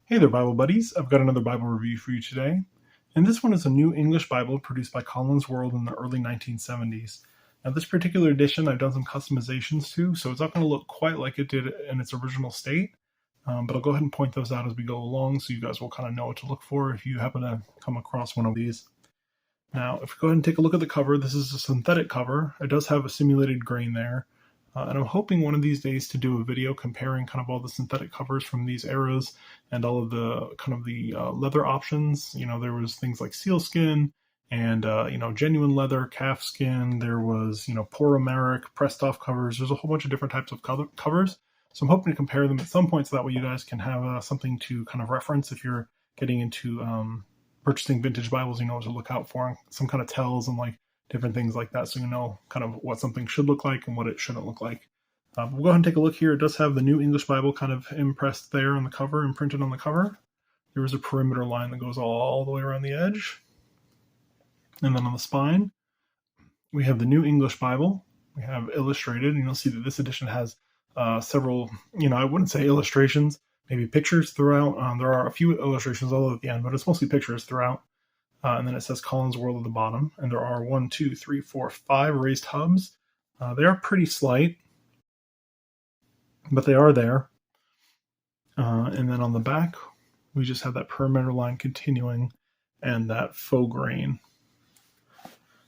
Hey there, Bible buddies. I've got another Bible review for you today. And this one is a New English Bible produced by Collins World in the early 1970s. Now, this particular edition I've done some customizations to, so it's not going to look quite like it did in its original state. But I'll go ahead and point those out as we go along so you guys will kind of know what to look for if you happen to come across one of these. Now, if we go ahead and take a look at the cover, this is a synthetic cover. It does have a simulated grain there. And I'm hoping one of these days to do a video comparing kind of all the synthetic covers from these eras and all of the kind of the leather options. You know, there was things like sealskin and, genuine leather, calf skin. There was, Poromeric, pressed off covers. There's a whole bunch of different types of covers. So I'm hoping to compare them at some point so that way you guys can have something to kind of reference if you're getting into purchasing vintage Bibles, what to look out for, some kind of tells and like different things like that, so you know kind of what something should look like and what it shouldn't look like. We'll go ahead and take a look here. It does have the New English Bible kind of impressed there on the cover, imprinted on the cover. There is a perimeter line that goes all the way around the edge. And then on the spine, we have the New English Bible. We have illustrated, and you'll see that this edition has several, I wouldn't say illustrations, maybe pictures throughout. There are a few illustrations all at the end, but it's mostly pictures throughout. And then it says Collins World at the bottom. And there are 5 raised hubs. They are pretty slight, but they are there. And then on the back, we just have that perimeter line continuing and that faux grain.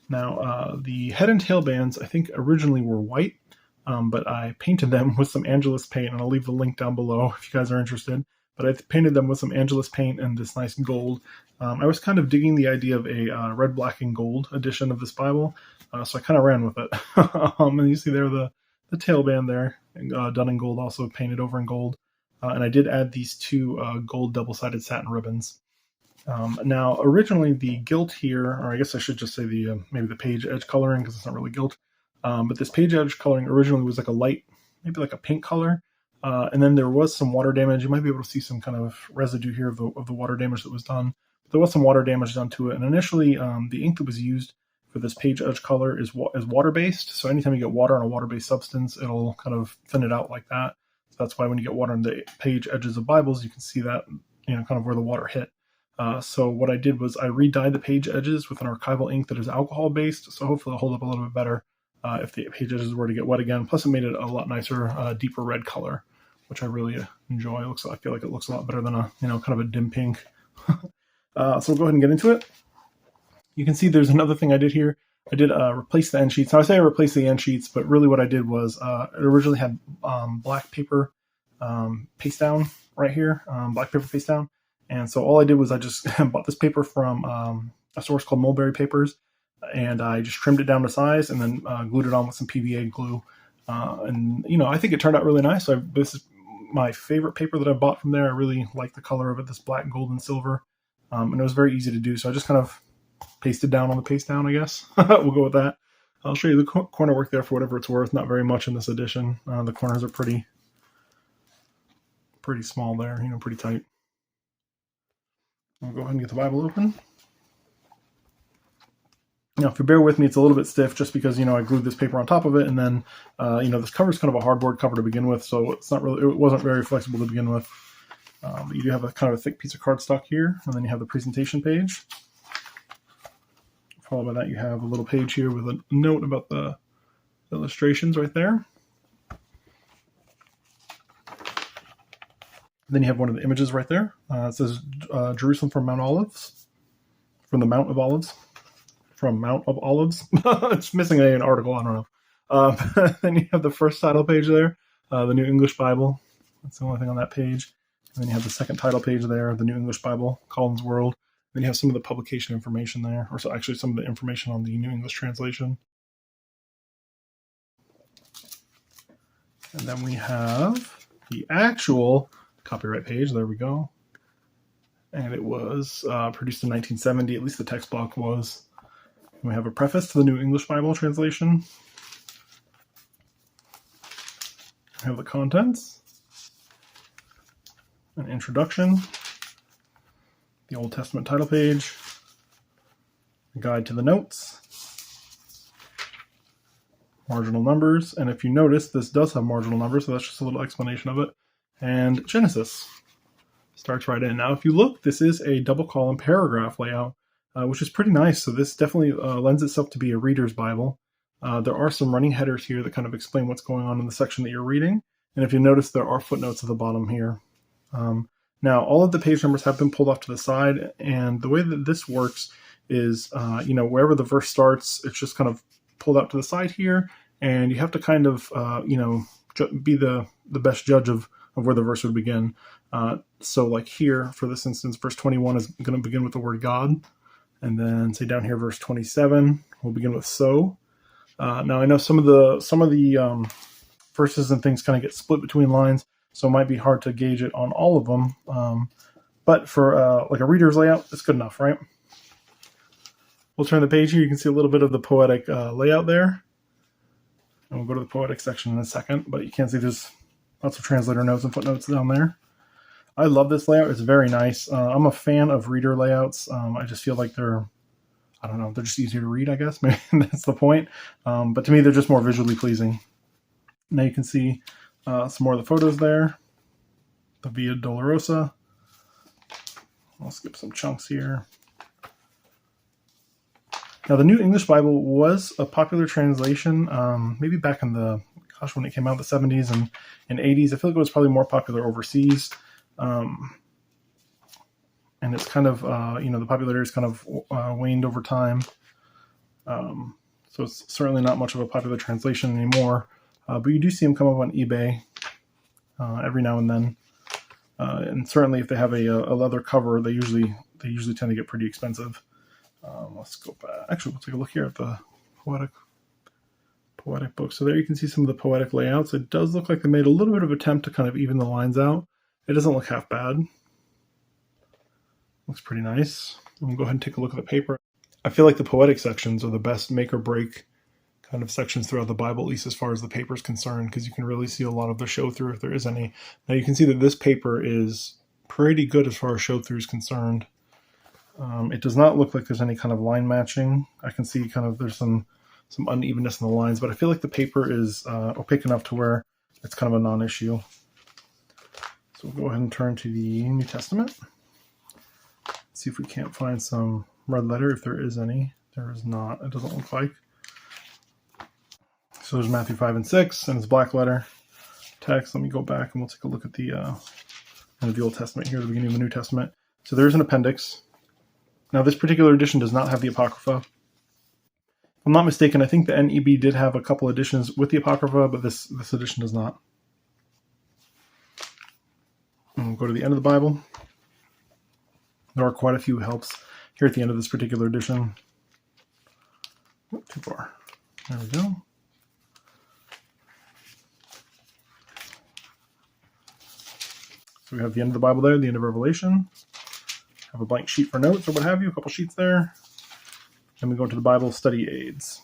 Now, the head and tail bands, I think originally were white, but I painted them with some Angelus paint, and I'll leave the link down below if you guys are interested. But I painted them with some Angelus paint and this nice gold. I was kind of digging the idea of a red, black, and gold edition of this Bible, so I kind of ran with it. And you see there the tail band there, done in gold, also painted over in gold. And I did add these 2 gold double-sided satin ribbons. Now, originally the gilt here, or I guess I should just say maybe the page edge coloring, because it's not really gilt. But this page edge coloring originally was like a light, maybe like a pink color. And then there was some water damage. You might be able to see some kind of residue here of the water damage that was done. But there was some water damage done to it. And initially, the ink that was used for this page edge color is water-based. So anytime you get water on a water-based substance, it'll kind of thin it out like that. So that's why when you get water on the page edges of Bibles, you can see that, kind of where the water hit. So what I did was I re-dyed the page edges with an archival ink that is alcohol-based. So hopefully it'll hold up a little bit better if the page edges were to get wet again. Plus it made it a lot nicer, deeper red color, which I really enjoy. I feel like it looks a lot better than a, kind of a dim pink. So we'll go ahead and get into it. You can see there's another thing I did here. I did replace the end sheets. Now I say I replaced the end sheets, but really what I did was it originally had black paper paste down right here, black paper paste down. And so all I did was I just bought this paper from a source called Mulberry Papers, and I just trimmed it down to size and then glued it on with some PVA glue. And I think it turned out really nice. This is my favorite paper that I bought from there. I really like the color of it, this black, gold, and silver. And it was very easy to do. So I just kind of pasted down on the paste down, I guess. We'll go with that. I'll show you the corner work there for whatever it's worth. Not very much in this edition. The corners are pretty small there, pretty tight. I'll go ahead and get the Bible open. Now, if you bear with me, it's a little bit stiff just because, I glued this paper on top of it. And then, this cover is kind of a hardboard cover to begin with. So it wasn't very flexible to begin with. But you do have a kind of a thick piece of cardstock here. And then you have the presentation page. Followed by that, you have a little page here with a note about the illustrations right there. Then you have one of the images right there. It says Jerusalem from Mount Olives. From the Mount of Olives. From Mount of Olives. It's missing an article, I don't know. Then you have the first title page there, the New English Bible. That's the only thing on that page. And then you have the second title page there, the New English Bible, Collins World. Then you have some of the publication information there, or so actually some of the information on the New English translation. And then we have the actual copyright page. There we go. And it was produced in 1970, at least the text block was. We have a preface to the New English Bible translation. We have the contents, an introduction, the Old Testament title page, a guide to the notes, marginal numbers, and if you notice, this does have marginal numbers, so that's just a little explanation of it, and Genesis. starts right in. Now, if you look, this is a double column paragraph layout, which is pretty nice. So this definitely lends itself to be a reader's Bible. There are some running headers here that kind of explain what's going on in the section that you're reading. And if you notice, there are footnotes at the bottom here. Now, all of the page numbers have been pulled off to the side, and the way that this works is, wherever the verse starts, it's just kind of pulled out to the side here, and you have to kind of, be the best judge of where the verse would begin. So like here, for this instance, verse 21 is going to begin with the word God, and then say down here, verse 27 will begin with so. Now I know some of the verses and things kind of get split between lines, so it might be hard to gauge it on all of them. But for like a reader's layout, it's good enough, right? We'll turn the page here. You can see a little bit of the poetic layout there. And we'll go to the poetic section in a second, but you can see there's lots of translator notes and footnotes down there. I love this layout. It's very nice. I'm a fan of reader layouts. I just feel like they're just easier to read, I guess. Maybe that's the point. But to me, they're just more visually pleasing. Now you can see some more of the photos there. The Via Dolorosa. I'll skip some chunks here. Now, the New English Bible was a popular translation, maybe back in when it came out in the 70s and 80s. I feel like it was probably more popular overseas. And it's kind of, the popularity has kind of waned over time. So it's certainly not much of a popular translation anymore. But you do see them come up on eBay every now and then. And certainly if they have a leather cover, they usually tend to get pretty expensive. Let's go back. Actually, we'll take a look here at the poetic book. So there you can see some of the poetic layouts. It does look like they made a little bit of attempt to kind of even the lines out. It doesn't look half bad. Looks pretty nice. We'll go ahead and take a look at the paper. I feel like the poetic sections are the best make or break kind of sections throughout the Bible, at least as far as the paper is concerned, because you can really see a lot of the show through if there is any. Now you can see that this paper is pretty good as far as show through is concerned. It does not look like there's any kind of line matching. I can see kind of there's some unevenness in the lines, but I feel like the paper is opaque enough to where it's kind of a non-issue. So we'll go ahead and turn to the New Testament. See if we can't find some red letter, if there is any. There is not. It doesn't look like. So there's Matthew 5 and 6, and it's black letter text. Let me go back and we'll take a look at the end of the Old Testament here, the beginning of the New Testament. So there's an appendix. Now, this particular edition does not have the Apocrypha. If I'm not mistaken, I think the NEB did have a couple editions with the Apocrypha, but this edition does not. And we'll go to the end of the Bible. There are quite a few helps here at the end of this particular edition. Oh, too far. There we go. So we have the end of the Bible there, the end of Revelation. Have a blank sheet for notes or what have you, a couple sheets there. Then we go into the Bible study aids.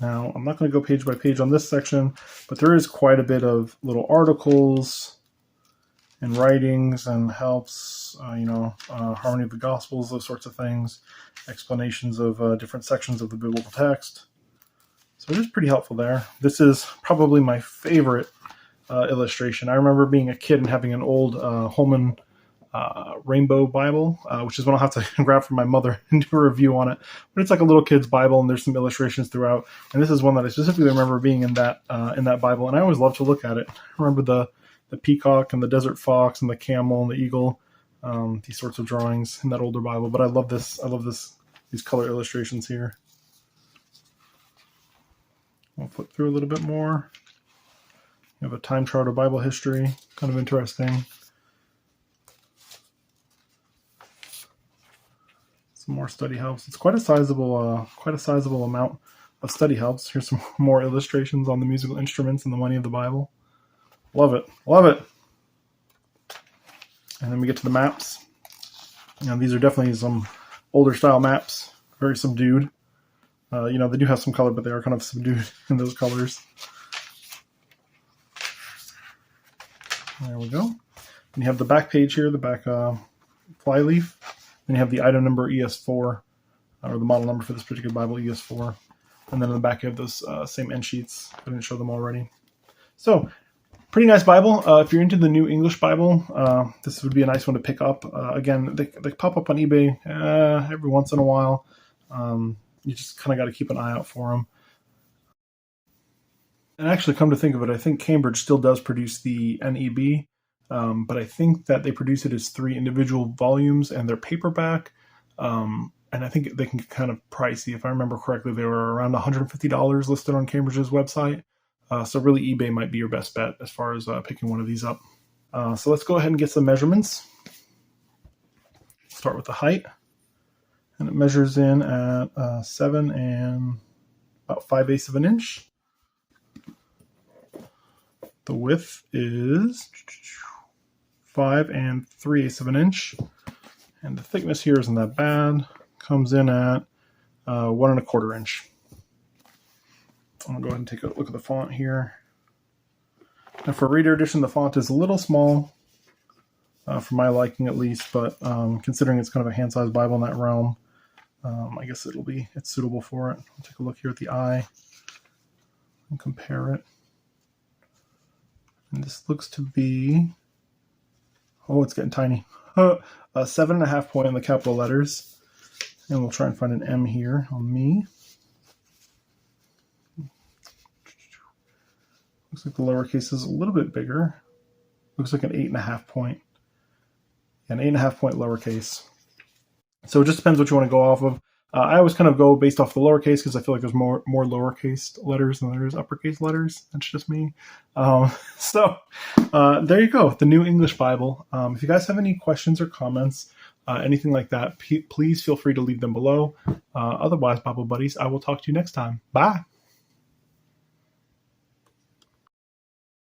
Now, I'm not going to go page by page on this section, but there is quite a bit of little articles and writings and helps, harmony of the Gospels, those sorts of things, explanations of different sections of the biblical text. So it is pretty helpful there. This is probably my favorite illustration. I remember being a kid and having an old Holman Rainbow Bible, which is one I'll have to grab from my mother and do a review on it. But it's like a little kid's Bible, and there's some illustrations throughout. And this is one that I specifically remember being in that Bible, and I always love to look at it. I remember the peacock and the desert fox and the camel and the eagle, these sorts of drawings in that older Bible. But I love this. I love these color illustrations here. We'll flip through a little bit more. You have a time chart of Bible history, kind of interesting. Some more study helps. It's quite a sizable amount of study helps. Here's some more illustrations on the musical instruments and the money of the Bible. Love it, love it. And then we get to the maps. These are definitely some older style maps, very subdued. They do have some color, but they are kind of subdued in those colors. There we go. And you have the back page here, the back flyleaf. Then you have the item number ES4, or the model number for this particular Bible, ES4. And then in the back you have those same end sheets. I didn't show them already. So Pretty nice Bible. If you're into the New English Bible, this would be a nice one to pick up. Again, they pop up on eBay every once in a while. You just kind of got to keep an eye out for them. And actually, come to think of it, I think Cambridge still does produce the NEB, but I think that they produce it as 3 individual volumes, and they're paperback. And I think they can get kind of pricey. If I remember correctly, they were around $150 listed on Cambridge's website. So really, eBay might be your best bet as far as picking one of these up. So let's go ahead and get some measurements. Start with the height. And it measures in at 7 and about 5/8 of an inch. The width is 5 and 3/8 of an inch. And the thickness here isn't that bad. Comes in at 1 1/4 inch. I'm going to go ahead and take a look at the font here. Now for Reader Edition, the font is a little small, for my liking at least, but considering it's kind of a hand-sized Bible in that realm, I guess it's suitable for it. I'll take a look here at the eye and compare it. And this looks to be, it's getting tiny. A 7.5 point on the capital letters. And we'll try and find an M here on me. Looks like the lowercase is a little bit bigger. Looks like an 8.5 point. An 8.5 point lowercase. So it just depends what you want to go off of. I always kind of go based off the lowercase because I feel like there's more lowercase letters than there is uppercase letters. That's just me. So there you go, the New English Bible. If you guys have any questions or comments, anything like that, please feel free to leave them below. Otherwise, Bible buddies, I will talk to you next time. Bye.